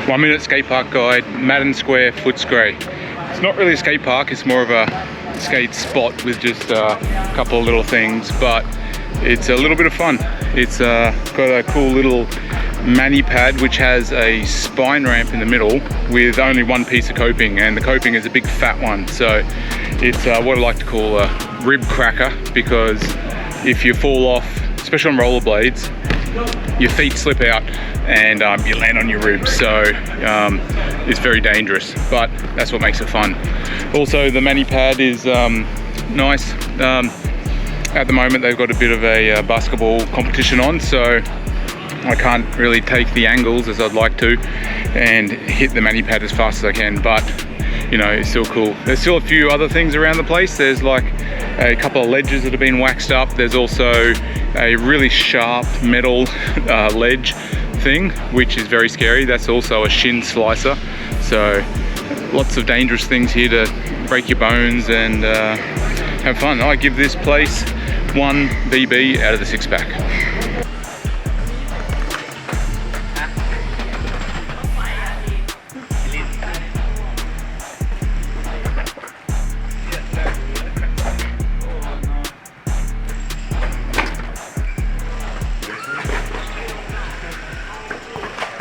1 minute skate park guide, Maddern Square, Footscray. It's not really a skate park, it's more of a skate spot with just a couple of little things, but it's a little bit of fun. It's got a cool little manny pad which has a spine ramp in the middle with only one piece of coping, and the coping is a big fat one, so it's what I like to call a rib cracker, because if you fall off, especially on rollerblades, your feet slip out and you land on your ribs, so it's very dangerous, but that's what makes it fun. Also, the manny pad is nice. At the moment they've got a bit of a basketball competition on, so I can't really take the angles as I'd like to and hit the manny pad as fast as I can, but you know, it's still cool. There's still a few other things around the place. There's like a couple of ledges that have been waxed up. There's also a really sharp metal ledge thing, which is very scary. That's also a shin slicer. So lots of dangerous things here to break your bones and have fun. I give this place 1 BB out of the 6-pack.